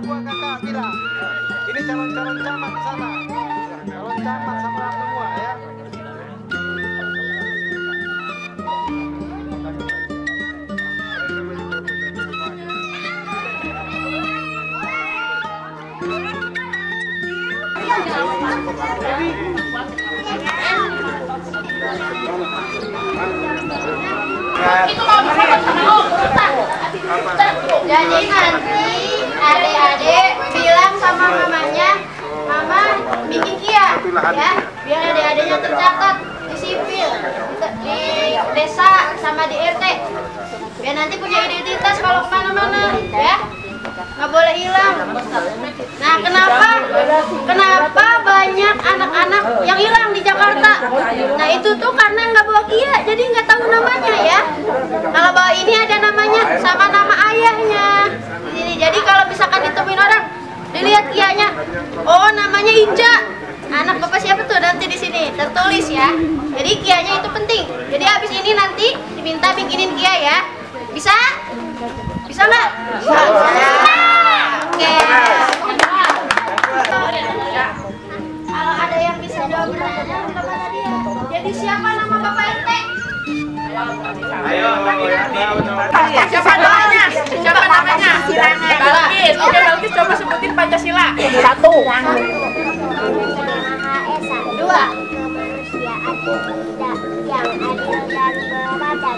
buat kakak bilang. Ini calon-calon camat di sana. Calon camat sama semua ya. Jadi nanti adik-adik bilang sama mamanya, mama bikin kia ya, biar adik-adiknya tercatat di sipil, di desa sama di RT, biar nanti punya identitas kalau kemana-mana ya, nggak boleh hilang. Nah, kenapa banyak anak-anak yang hilang di Jakarta? Nah, itu tuh karena nggak bawa kia, jadi nggak tahu namanya ya. Kalau bawa ini ada namanya sama nama ayahnya. Jadi kalau misalkan ditemuin orang, dilihat kianya, oh namanya Inja. Anak bapak siapa tuh? Nanti di sini tertulis ya. Jadi kianya itu penting. Jadi habis ini nanti diminta bikinin kia ya. Bisa? Bisa nggak? Bisa. Oke. Kalau ada yang bisa jawab pertanyaan, kepada dia. Jadi siapa nama bapak RT? Ayo, Siapa doanya? Siapa namanya? Balkis. Oke, Balkis coba sebutin Pancasila. 1. Dua. Yang adil dan beradab.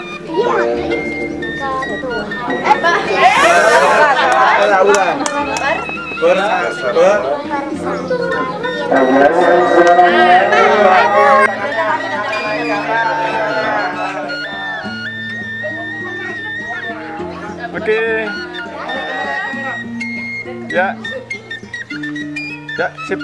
Oke. Ya. Ya, sip.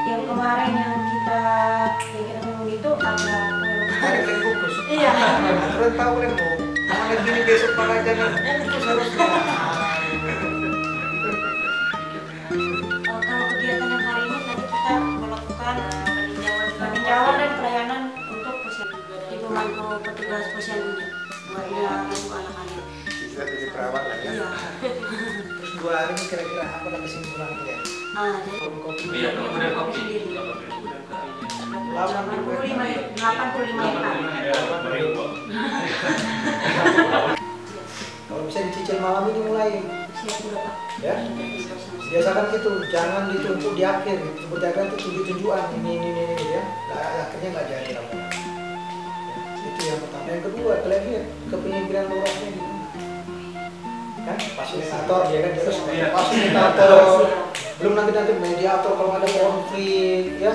Yang kemarin yang kita ngomong itu agak Fokus. iya. Aturan tahu kan mau. Kalau gini besok malah jangan fokus harusnya. Kalau kegiatan yang hari ini tadi kita melakukan peninjauan dan pelayanan untuk dibantu petugas posyandu buat dia untuk anak-anak. Bisa jadi perawat lah ya. Iya. Terus 2 hari ini kira-kira apa kesimpulan ya? Jadi kopi. sendiri. 85 hektar. Kalau bisa dicicil malam ini mulai. Siap udah Pak. Ya. Biasakan gitu, jangan ditumpuk di akhir. Seperti akan itu tunjuk-tunjukan ini ya. Akhirnya nggak jadi lama. Itu yang pertama. Yang kedua, kalian lihat kepemimpinan lurahnya gitu. Kan fasilitator dia kan terus fasilitator. Belum nanti mediator kalau ada konflik ya.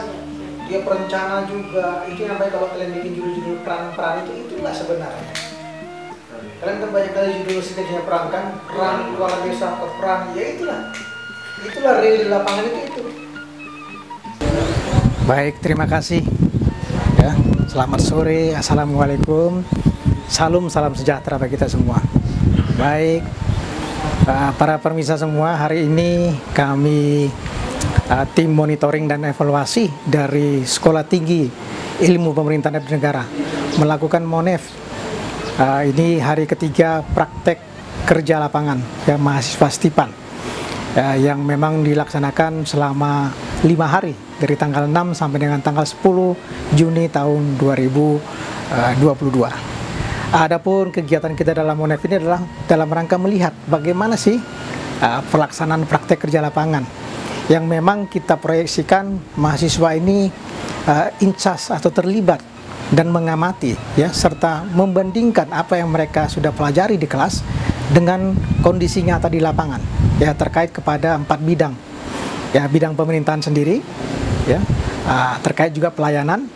dia perencana juga. Itu yang baik kalau kalian bikin judul-judul peran-peran itulah sebenarnya. Kalian kan banyak kali judul sketsnya perang kan, perang luar biasa atau perang, ya itulah real di lapangan itu. Baik, terima kasih. Ya, selamat sore, assalamualaikum, salam sejahtera bagi kita semua. Baik, para pemirsa semua, hari ini kami tim monitoring dan evaluasi dari Sekolah Tinggi Ilmu Pemerintahan dan Negara melakukan MONEF. Ini hari ketiga praktek kerja lapangan ya mahasiswa Stipan yang memang dilaksanakan selama 5 hari dari tanggal 6 sampai dengan tanggal 10 Juni tahun 2022. Adapun kegiatan kita dalam MONEF ini adalah dalam rangka melihat bagaimana sih pelaksanaan praktek kerja lapangan yang memang kita proyeksikan mahasiswa ini incas atau terlibat dan mengamati ya, serta membandingkan apa yang mereka sudah pelajari di kelas dengan kondisi nyata di lapangan ya, terkait kepada 4 bidang ya, bidang pemerintahan sendiri ya, terkait juga pelayanan,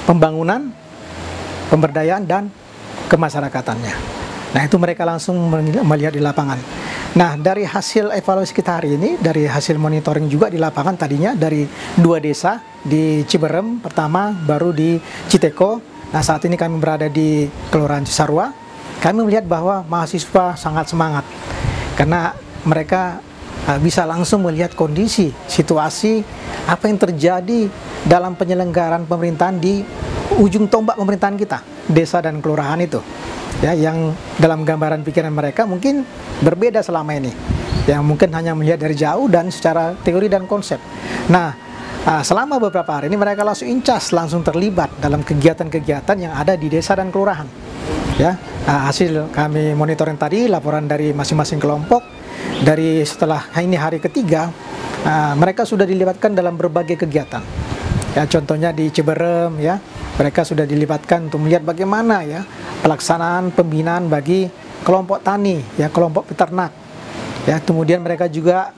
pembangunan, pemberdayaan dan kemasyarakatannya. Nah, itu mereka langsung melihat di lapangan. Nah, dari hasil evaluasi kita hari ini, dari hasil monitoring juga di lapangan tadinya dari 2 desa di Ciberem pertama, baru di Citeko. Nah, saat ini kami berada di Kelurahan Cisarua. Kami melihat bahwa mahasiswa sangat semangat karena mereka bisa langsung melihat kondisi, situasi apa yang terjadi dalam penyelenggaraan pemerintahan di ujung tombak pemerintahan kita, desa dan kelurahan itu. Ya, yang dalam gambaran pikiran mereka mungkin berbeda selama ini, yang mungkin hanya melihat dari jauh dan secara teori dan konsep. Nah, selama beberapa hari ini mereka langsung incas, langsung terlibat dalam kegiatan-kegiatan yang ada di desa dan kelurahan. Ya, hasil kami monitoring tadi, laporan dari masing-masing kelompok, dari setelah ini hari ketiga, mereka sudah dilibatkan dalam berbagai kegiatan. Ya, contohnya di Ciberem ya, mereka sudah dilibatkan untuk melihat bagaimana ya pelaksanaan pembinaan bagi kelompok tani ya, kelompok peternak ya. Kemudian mereka juga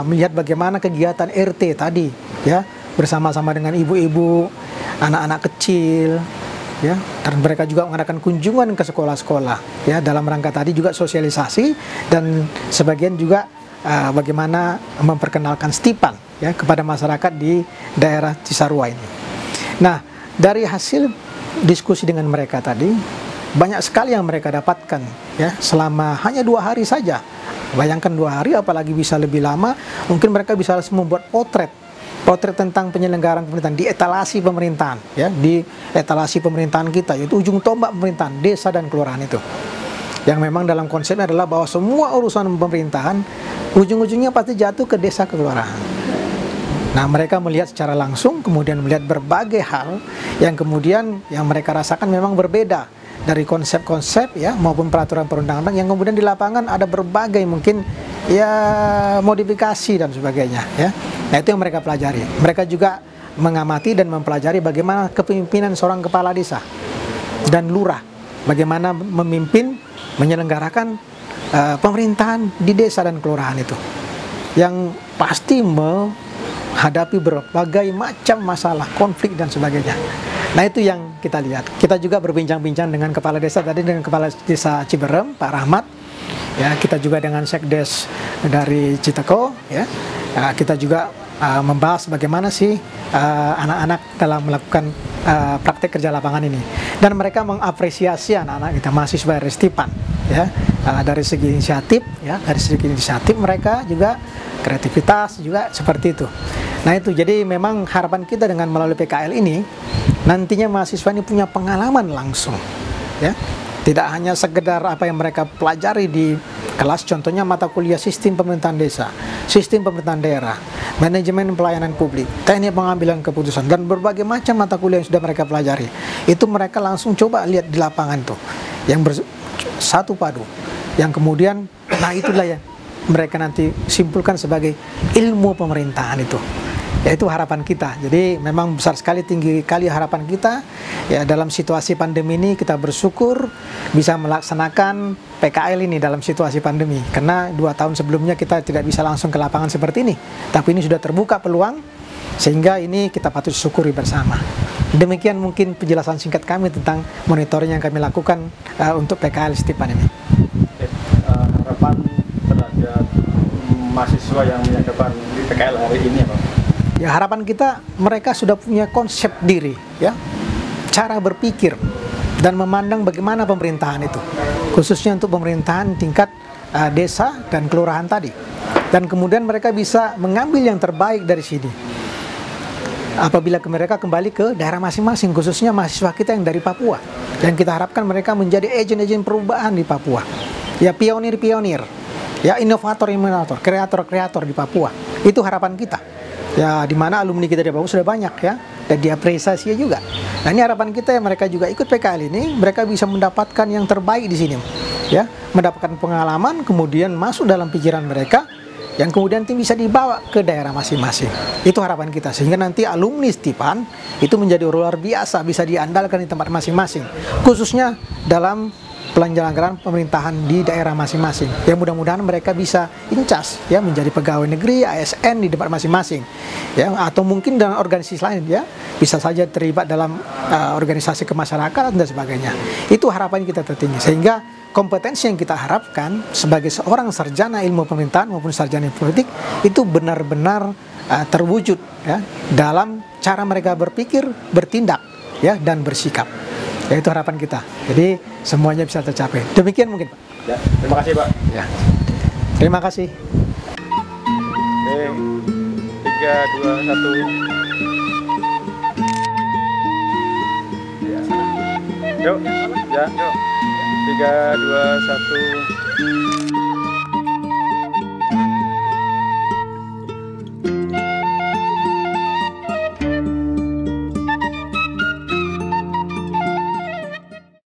melihat bagaimana kegiatan RT tadi ya, bersama-sama dengan ibu-ibu, anak-anak kecil ya, dan mereka juga mengadakan kunjungan ke sekolah-sekolah ya, dalam rangka tadi juga sosialisasi dan sebagian juga bagaimana memperkenalkan Stipan ya kepada masyarakat di daerah Cisarua ini. Nah, dari hasil diskusi dengan mereka tadi, banyak sekali yang mereka dapatkan ya selama hanya 2 hari saja. Bayangkan 2 hari, apalagi bisa lebih lama, mungkin mereka bisa membuat potret tentang penyelenggaraan pemerintahan di etalasi pemerintahan ya, di etalasi pemerintahan kita, yaitu ujung tombak pemerintahan desa dan kelurahan itu. Yang memang dalam konsepnya adalah bahwa semua urusan pemerintahan ujung-ujungnya pasti jatuh ke desa, ke kelurahan. Nah, mereka melihat secara langsung, kemudian melihat berbagai hal yang kemudian yang mereka rasakan memang berbeda dari konsep-konsep ya maupun peraturan perundang-undang yang kemudian di lapangan ada berbagai mungkin ya modifikasi dan sebagainya ya. Nah, itu yang mereka pelajari. Mereka juga mengamati dan mempelajari bagaimana kepemimpinan seorang kepala desa dan lurah, bagaimana memimpin menyelenggarakan pemerintahan di desa dan kelurahan itu, yang pasti menghadapi berbagai macam masalah, konflik dan sebagainya. Nah, itu yang kita lihat. Kita juga berbincang-bincang dengan kepala desa tadi, dengan kepala desa Ciberem, Pak Rahmat. Ya, kita juga dengan sekdes dari Citeko. Ya, kita juga membahas bagaimana sih anak-anak dalam melakukan praktek kerja lapangan ini. Dan mereka mengapresiasi anak-anak kita, mahasiswa dari Stipan. Ya, dari segi inisiatif, ya, dari segi inisiatif mereka juga kreativitas juga seperti itu. Nah, itu jadi memang harapan kita dengan melalui PKL ini nantinya mahasiswa ini punya pengalaman langsung ya, tidak hanya sekedar apa yang mereka pelajari di kelas, contohnya mata kuliah sistem pemerintahan desa, sistem pemerintahan daerah, manajemen pelayanan publik, teknik pengambilan keputusan, dan berbagai macam mata kuliah yang sudah mereka pelajari. Itu mereka langsung coba lihat di lapangan tuh yang bersatu padu, yang kemudian nah itulah ya mereka nanti simpulkan sebagai ilmu pemerintahan itu. Ya, itu harapan kita. Jadi memang besar sekali, tinggi kali harapan kita ya, dalam situasi pandemi ini kita bersyukur bisa melaksanakan PKL ini dalam situasi pandemi, karena 2 tahun sebelumnya kita tidak bisa langsung ke lapangan seperti ini, tapi ini sudah terbuka peluang Sehingga ini kita patut syukuri bersama. Demikian mungkin penjelasan singkat kami tentang monitoring yang kami lakukan untuk PKL Stipan ini. Harapan terhadap mahasiswa yang menyatakan di PKL hari ini apa? Ya, harapan kita mereka sudah punya konsep diri, ya, cara berpikir dan memandang bagaimana pemerintahan itu, khususnya untuk pemerintahan tingkat desa dan kelurahan tadi. Dan kemudian mereka bisa mengambil yang terbaik dari sini apabila mereka kembali ke daerah masing-masing, khususnya mahasiswa kita yang dari Papua. Dan kita harapkan mereka menjadi agen-agen perubahan di Papua. Ya, pionir-pionir, ya, inovator-inovator, kreator-kreator di Papua. Itu harapan kita. Ya, di mana alumni kita di Papua sudah banyak, ya, dan diapresiasi juga. Nah, ini harapan kita ya, mereka juga ikut PKL ini, mereka bisa mendapatkan yang terbaik di sini, ya, mendapatkan pengalaman, kemudian masuk dalam pikiran mereka, yang kemudian bisa dibawa ke daerah masing-masing. Itu harapan kita, sehingga nanti alumni Stipan itu menjadi luar biasa, bisa diandalkan di tempat masing-masing, khususnya dalam penyelenggaraan pemerintahan di daerah masing-masing. Ya, mudah-mudahan mereka bisa incas, ya, menjadi pegawai negeri, ASN di tempat masing-masing, ya, atau mungkin dalam organisasi lain, ya, bisa saja terlibat dalam organisasi kemasyarakatan dan sebagainya. Itu harapan kita tertinggi, sehingga kompetensi yang kita harapkan sebagai seorang sarjana ilmu pemerintahan maupun sarjana ilmu politik itu benar-benar terwujud, ya, dalam cara mereka berpikir, bertindak, ya, dan bersikap. Ya, itu harapan kita. Jadi semuanya bisa tercapai. Demikian mungkin, Pak. Ya, terima kasih, Pak. Ya. Terima kasih. Oke, 3, 2, 1. Ya. Yuk, ya, yuk. 3, 2, 1.